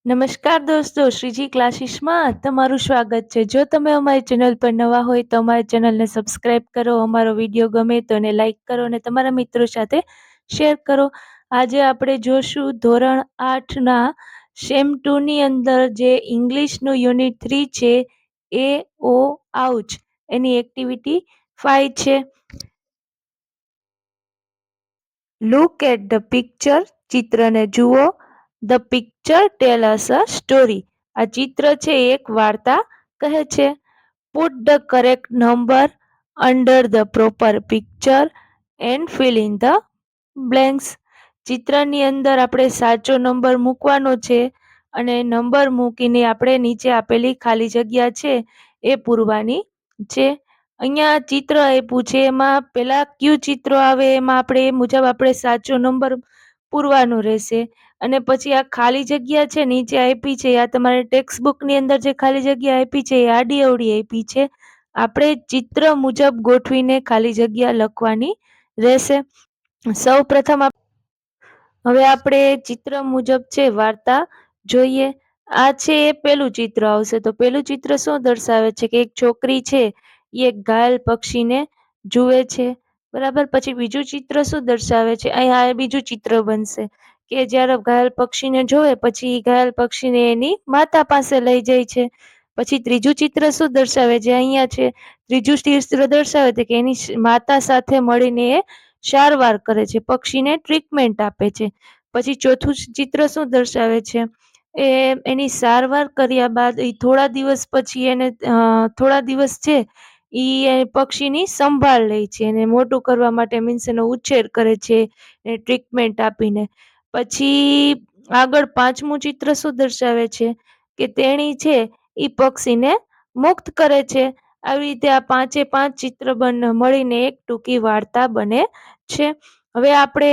નમસ્કાર દોસ્તો, શ્રીજી ક્લાસીસમાં તમારું સ્વાગત છે. જો તમે અમારી ચેનલ પર નવા હોય તો અમારી ચેનલને સબસ્ક્રાઇબ કરો, અમારો વિડીયો ગમે તો એને લાઈક કરો અને તમારા મિત્રો સાથે શેર કરો. આજે આપણે જોશું ધોરણ 8ના સેમ 2ની અંદર જે ઇંગ્લિશનું યુનિટ 3 છે એ ઓ આઉચ એની એક્ટિવિટી 5 છે. લુક એટ ધ પિક્ચર, ચિત્રને જુઓ. The picture tell us a story. આ ચિત્ર છે એક વાર્તા કહે છે. Put the correct number under the proper picture and fill in the blanks. ચિત્રની અંદર આપણે સાચો નંબર મૂકવાનો છે અને નંબર મૂકીને આપણે નીચે આપેલી ખાલી જગ્યા છે એ પૂરવાની છે. અહીંયા ચિત્ર આપ્યું છે, એમાં પેલા કયું ચિત્રો આવે એમાં આપણે એ મુજબ આપણે સાચો નંબર પૂરવાનો રહેશે. અને પછી આ ખાલી જગ્યા છે નીચે આપી છે, આ તમારે ટેક્સ્ટ બુકની અંદર જે ખાલી જગ્યા આપી છે એ આડી અવળી આપી છે. આપણે ચિત્ર મુજબ ગોઠવીને ખાલી જગ્યા લખવાની રહેશે. સૌ પ્રથમ હવે આપણે ચિત્ર મુજબ છે વાર્તા જોઈએ. આ છે એ પેલું ચિત્ર આવશે. તો પેલું ચિત્ર શું દર્શાવે છે કે એક છોકરી છે એ એક ઘાયલ પક્ષીને જુએ છે, બરાબર. પછી બીજું ચિત્ર શું દર્શાવે છે, અહીંયા બીજું ચિત્ર બનશે કે જ્યારે ઘાયલ પક્ષીને જોવે પછી ઘાયલ પક્ષીને એની માતા પાસે લઈ જાય છે. પછી ત્રીજું ચિત્ર શું દર્શાવે છે, અહીંયા છે ત્રીજું ચિત્ર દર્શાવે છે કે એની માતા સાથે મળીને એ સારવાર કરે છે, પક્ષીને ટ્રીટમેન્ટ આપે છે. પછી ચોથું ચિત્ર શું દર્શાવે છે, એની સારવાર કર્યા બાદ એ થોડા દિવસ પછી એને થોડા દિવસ છે એ પક્ષીની સંભાળ લે છે એને મોટું કરવા માટે, મીન્સ એનો ઉછેર કરે છે એને ટ્રીટમેન્ટ આપીને. પછી આગળ પાંચમું ચિત્ર શું દર્શાવે છે કે તેણી છે એ પક્ષીને મુક્ત કરે છે. આવી રીતે આ પાંચે પાંચ ચિત્ર મળીને એક ટૂંકી વાર્તા બને છે. હવે આપણે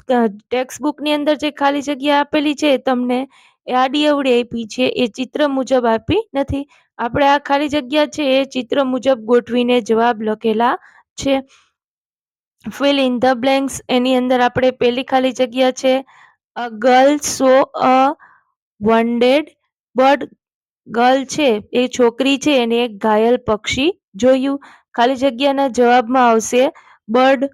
ટેક્સ્ટ બુકની અંદર જે ખાલી જગ્યા આપેલી છે તમને એ આડી અવળી આપી છે, એ ચિત્ર મુજબ આપી નથી. આપણે આ ખાલી જગ્યા છે એ ચિત્ર મુજબ ગોઠવીને જવાબ લખેલા છે. ફિલ ઇન ધ બ્લેન્ક્સ એની અંદર આપણે પેલી ખાલી જગ્યા છે a girl saw a wounded bird. Girl છે એ છોકરી છે એને એક ઘાયલ પક્ષી જોયું. ખાલી જગ્યાના જવાબમાં આવશે બર્ડ.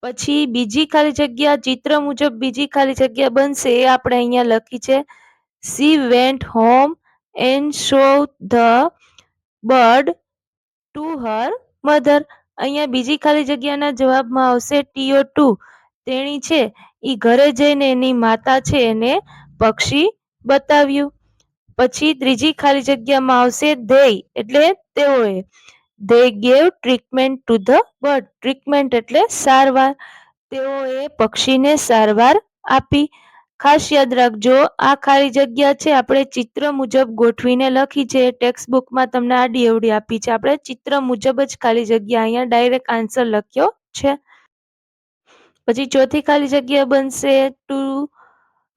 પછી બીજી ખાલી જગ્યા ચિત્ર મુજબ બીજી ખાલી જગ્યા બનશે એ આપણે અહીંયા લખી છે C went home and show the bird to her mother. અહીંયા બીજી ખાલી જગ્યાના જવાબમાં આવશે TO2. તેણી છે એ ઘરે જઈને એની માતા છે એને પક્ષી બતાવ્યું. પછી ત્રીજી ખાલી જગ્યામાં આવશે ધેય એટલે તેઓએ. They gave treatment to the bird. Treatment એટલે સારવાર. તેઓએ પક્ષીને સારવાર આપી. ખાસ યાદ રાખજો, આ ખાલી જગ્યા છે આપણે ચિત્ર મુજબ ગોઠવીને લખી છે. ટેક્સ્ટ બુકમાં તમને આડી અવળી આપી છે, આપણે ચિત્ર મુજબ જ ખાલી જગ્યા અહીંયા ડાયરેક્ટ આન્સર લખ્યો છે. પછી ચોથી ખાલી જગ્યા બનશે to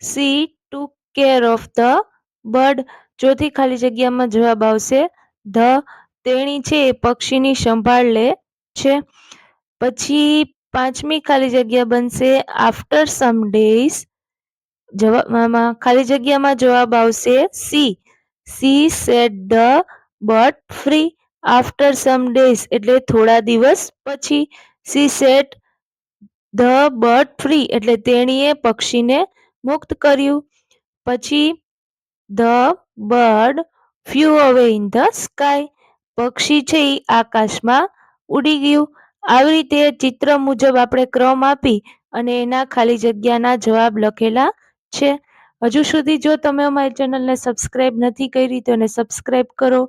see to care of the bird. ચોથી ખાલી જગ્યામાં જવાબ આવશે ધ. તેણી છે એ પક્ષીની સંભાળ લે છે. પછી પાંચમી ખાલી જગ્યા બનશે આફ્ટર સમ ડેઝ. જવાબમાં ખાલી જગ્યામાં જવાબ આવશે C. C set the bird free. After some days એટલે થોડા દિવસ પછી. C set the bird free એટલે તેણીએ પક્ષીને મુક્ત કર્યું. પછી ધ બર્ડ ફ્યુ અવે ઇન ધ સ્કાય. પક્ષી છે એ આકાશમાં ઉડી ગયું. આવી રીતે ચિત્ર મુજબ આપણે ક્રમ આપી અને એના ખાલી જગ્યાના જવાબ લખેલા છે. હજુ સુધી જો તમે અમારી ચેનલને સબસ્ક્રાઇબ નથી કરી તો એને સબસ્ક્રાઇબ કરો.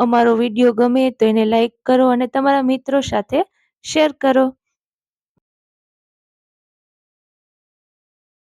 અમારો વિડીયો ગમે તો એને લાઈક કરો અને તમારા મિત્રો સાથે શેર કરો.